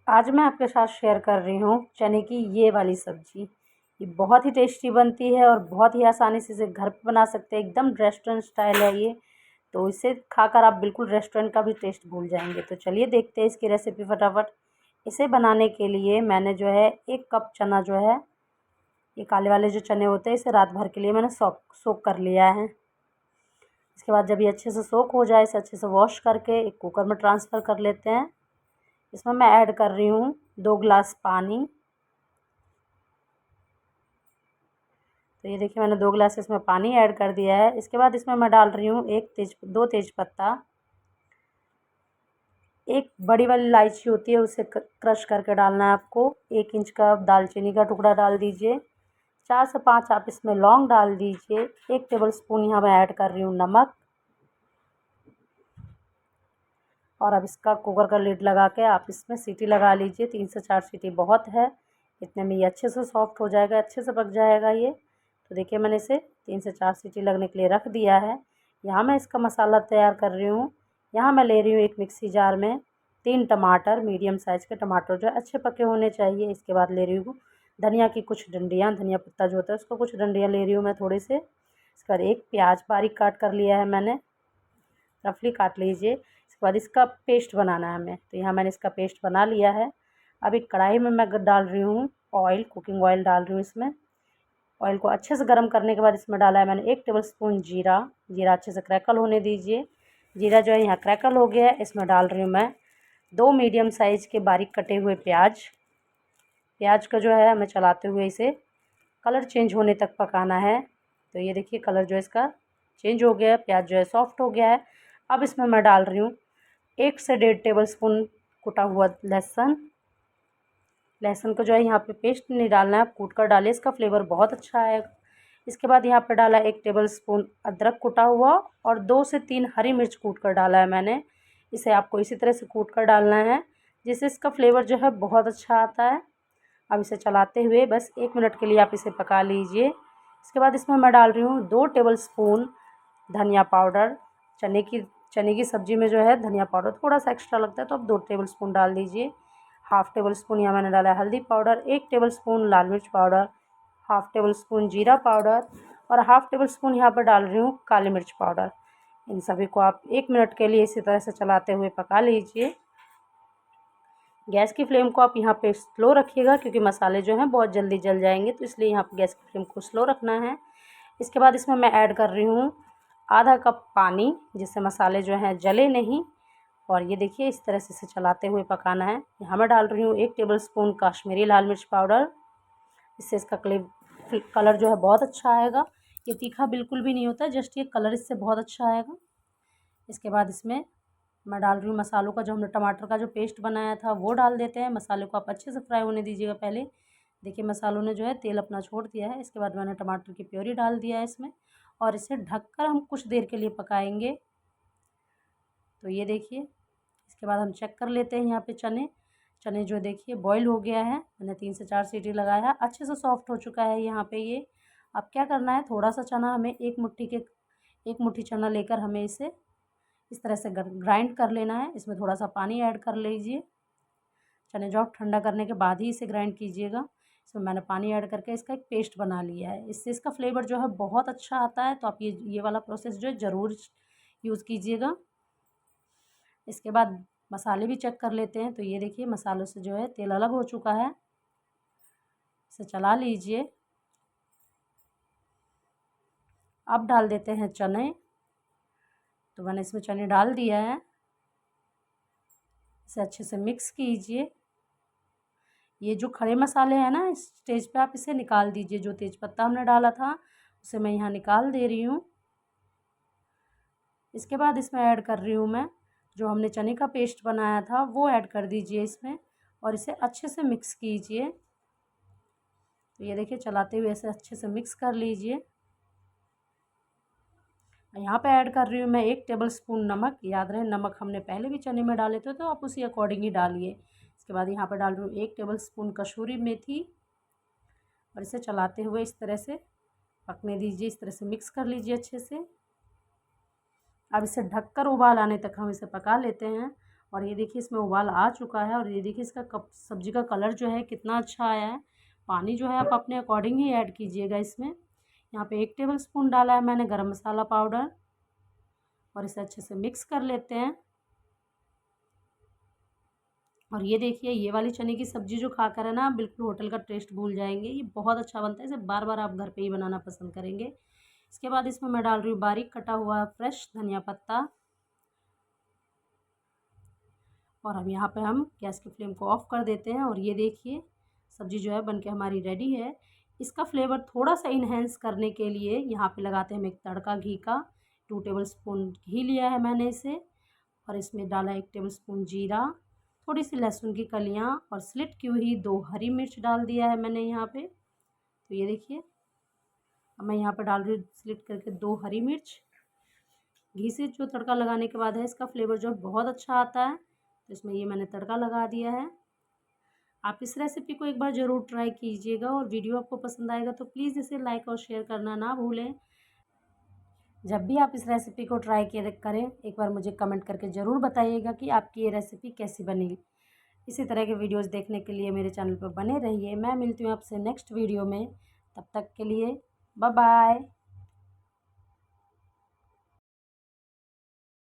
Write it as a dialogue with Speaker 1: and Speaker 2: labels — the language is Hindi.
Speaker 1: आज मैं आपके साथ शेयर कर रही हूँ चने की ये वाली सब्ज़ी। ये बहुत ही टेस्टी बनती है और बहुत ही आसानी से इसे घर पे बना सकते हैं। एकदम रेस्टोरेंट स्टाइल है ये। तो इसे खाकर आप बिल्कुल रेस्टोरेंट का भी टेस्ट भूल जाएंगे। तो चलिए देखते हैं इसकी रेसिपी फटाफट। इसे बनाने के लिए मैंने जो है 1 कप चना जो है, ये काले वाले जो चने होते हैं, इसे रात भर के लिए मैंने सोक कर लिया है। इसके बाद जब ये अच्छे से सोक हो जाए, इसे अच्छे से वॉश करके एक कुकर में ट्रांसफ़र कर लेते हैं। इसमें मैं ऐड कर रही हूँ 2 गिलास पानी। तो ये देखिए मैंने 2 गिलास इसमें पानी ऐड कर दिया है। इसके बाद इसमें मैं डाल रही हूँ 2 तेज़पत्ता, एक बड़ी वाली इलायची होती है उसे क्रश करके डालना है आपको। 1 इंच का दालचीनी का टुकड़ा डाल दीजिए। 4 से 5 आप इसमें लौंग डाल दीजिए। 1 टेबलस्पून यहाँ मैं ऐड कर रही हूँ नमक। और अब इसका कुकर का लिड लगा के आप इसमें सीटी लगा लीजिए। 3 से 4 सीटी बहुत है। इतने में ये अच्छे से सॉफ्ट हो जाएगा, अच्छे से पक जाएगा ये। तो देखिए मैंने इसे 3 से 4 सीटी लगने के लिए रख दिया है। यहाँ मैं इसका मसाला तैयार कर रही हूँ। यहाँ मैं ले रही हूँ एक मिक्सी जार में 3 टमाटर, मीडियम साइज़ के टमाटर जो है अच्छे पके होने चाहिए। इसके बाद ले रही हूँ धनिया की कुछ डंडियाँ, धनिया पत्ता जो होता है उसको कुछ डंडियाँ ले रही हूँ मैं थोड़े से। इसके बाद एक प्याज बारीक काट कर लिया है मैंने, रफली काट लीजिए। इसके बाद इसका पेस्ट बनाना है हमें। तो यहाँ मैंने इसका पेस्ट बना लिया है। अब एक कढ़ाई में मैं डाल रही हूँ ऑयल, कुकिंग ऑयल डाल रही हूँ इसमें। ऑयल को अच्छे से गर्म करने के बाद इसमें डाला है मैंने 1 टेबलस्पून जीरा। जीरा अच्छे से क्रैकल होने दीजिए। जीरा जो है यहाँ क्रैकल हो गया है। इसमें डाल रही हूँ मैं 2 मीडियम साइज़ के बारीक कटे हुए प्याज। प्याज का जो है हमें चलाते हुए इसे कलर चेंज होने तक पकाना है। तो ये देखिए कलर जो है इसका चेंज हो गया है, प्याज जो है सॉफ्ट हो गया है। अब इसमें मैं डाल रही हूँ 1 से 1.5 टेबलस्पून कुटा हुआ लहसुन। लहसुन को जो है यहाँ पे पेस्ट नहीं डालना है, आप कूट कर डालिए, इसका फ्लेवर बहुत अच्छा आएगा। इसके बाद यहाँ पे डाला 1 टेबलस्पून अदरक कुटा हुआ और 2 से 3 हरी मिर्च कूट कर डाला है मैंने। इसे आपको इसी तरह से कूट कर डालना है जिससे इसका फ्लेवर जो है बहुत अच्छा आता है। अब इसे चलाते हुए बस 1 मिनट के लिए आप इसे पका लीजिए। इसके बाद इसमें मैं डाल रही हूँ 2 टेबलस्पून धनिया पाउडर। चने की सब्ज़ी में जो है धनिया पाउडर थोड़ा सा एक्स्ट्रा लगता है, तो आप 2 टेबलस्पून डाल दीजिए। हाफ़ टेबलस्पून यहाँ मैंने डाला है हल्दी पाउडर, 1 टेबलस्पून लाल मिर्च पाउडर, हाफ़ टेबलस्पून जीरा पाउडर और हाफ़ टेबलस्पून यहाँ पर डाल रही हूँ काली मिर्च पाउडर। इन सभी को आप 1 मिनट के लिए इसी तरह से चलाते हुए पका लीजिए। गैस की फ्लेम को आप यहाँ पे स्लो रखिएगा क्योंकि मसाले जो हैं बहुत जल्दी जल जाएंगे, तो इसलिए यहाँ पे गैस की फ्लेम को स्लो रखना है। इसके बाद इसमें मैं ऐड कर रही हूँ आधा कप पानी, जिससे मसाले जो हैं जले नहीं। और ये देखिए इस तरह से इसे चलाते हुए पकाना है। यहाँ मैं डाल रही हूँ 1 टेबलस्पून काश्मीरी लाल मिर्च पाउडर। इससे इसका कलर जो है बहुत अच्छा आएगा। ये तीखा बिल्कुल भी नहीं होता, जस्ट ये कलर इससे बहुत अच्छा आएगा। इसके बाद इसमें मैं डाल रही हूँ मसालों का, जो हमने टमाटर का जो पेस्ट बनाया था वो डाल देते हैं। मसाले को आप अच्छे से फ्राई होने दीजिएगा पहले। देखिए मसालों ने जो है तेल अपना छोड़ दिया है। इसके बाद मैंने टमाटर की प्योरी डाल दिया है इसमें और इसे ढककर हम कुछ देर के लिए पकाएंगे। तो ये देखिए इसके बाद हम चेक कर लेते हैं यहाँ पे चने जो देखिए बॉईल हो गया है। मैंने 3 से 4 सीटी लगाया है, अच्छे से सॉफ्ट हो चुका है यहाँ पे ये। अब क्या करना है, थोड़ा सा चना हमें एक मुट्ठी चना लेकर हमें इसे इस तरह से ग्राइंड कर लेना है। इसमें थोड़ा सा पानी ऐड कर लीजिए। चने जो आप ठंडा करने के बाद ही इसे ग्राइंड कीजिएगा। इसमें मैंने पानी ऐड करके इसका एक पेस्ट बना लिया है। इससे इसका फ्लेवर जो है बहुत अच्छा आता है। तो आप ये वाला प्रोसेस जो है ज़रूर यूज़ कीजिएगा। इसके बाद मसाले भी चेक कर लेते हैं। तो ये देखिए मसालों से जो है तेल अलग हो चुका है। इसे चला लीजिए। अब डाल देते हैं चने। तो मैंने इसमें चने डाल दिया है। इसे अच्छे से मिक्स कीजिए। ये जो खड़े मसाले हैं ना, इस स्टेज पे आप इसे निकाल दीजिए। जो तेज़पत्ता हमने डाला था उसे मैं यहाँ निकाल दे रही हूँ। इसके बाद इसमें ऐड कर रही हूँ मैं जो हमने चने का पेस्ट बनाया था वो ऐड कर दीजिए इसमें और इसे अच्छे से मिक्स कीजिए। तो ये देखिए चलाते हुए ऐसे अच्छे से मिक्स कर लीजिए। यहाँ पे ऐड कर रही हूँ मैं 1 टेबलस्पून नमक। याद रहे नमक हमने पहले भी चने में डाले थे, तो आप उसी अकॉर्डिंग ही डालिए। इसके बाद यहाँ पर डाल रही हूँ 1 टेबलस्पून कसूरी मेथी और इसे चलाते हुए इस तरह से पकने दीजिए। इस तरह से मिक्स कर लीजिए अच्छे से। अब इसे ढककर उबाल आने तक हम इसे पका लेते हैं। और ये देखिए इसमें उबाल आ चुका है। और ये देखिए इसका सब्ज़ी का कलर जो है कितना अच्छा आया है। पानी जो है आप अपने अकॉर्डिंग ही ऐड कीजिएगा इसमें। यहाँ पे 1 टेबलस्पून डाला है मैंने गरम मसाला पाउडर और इसे अच्छे से मिक्स कर लेते हैं। और ये देखिए ये वाली चने की सब्ज़ी जो खाकर है ना आप बिल्कुल होटल का टेस्ट भूल जाएंगे। ये बहुत अच्छा बनता है, इसे बार बार आप घर पे ही बनाना पसंद करेंगे। इसके बाद इसमें मैं डाल रही हूँ बारीक कटा हुआ फ्रेश धनिया पत्ता। और अब यहाँ पे हम गैस की फ्लेम को ऑफ कर देते हैं। और ये देखिए सब्ज़ी जो है बनके हमारी रेडी है। इसका फ्लेवर थोड़ा सा इन्हेंस करने के लिए यहाँ पे लगाते हैं हम एक तड़का घी का। 2 टेबलस्पून घी लिया है मैंने इसे और इसमें डाला 1 टेबलस्पून जीरा, थोड़ी सी लहसुन की कलियाँ और स्लिट की हुई 2 हरी मिर्च डाल दिया है मैंने यहाँ पे। तो ये देखिए अब मैं यहाँ पे डाल रही हूँ स्लिट करके 2 हरी मिर्च। घी से जो तड़का लगाने के बाद है इसका फ्लेवर जो है बहुत अच्छा आता है। तो इसमें ये मैंने तड़का लगा दिया है। आप इस रेसिपी को एक बार ज़रूर ट्राई कीजिएगा और वीडियो आपको पसंद आएगा तो प्लीज़ इसे लाइक और शेयर करना ना भूलें। जब भी आप इस रेसिपी को ट्राई करें एक बार मुझे कमेंट करके ज़रूर बताइएगा कि आपकी ये रेसिपी कैसी बनी। इसी तरह के वीडियोस देखने के लिए मेरे चैनल पर बने रहिए। मैं मिलती हूँ आपसे नेक्स्ट वीडियो में, तब तक के लिए बाय बाय।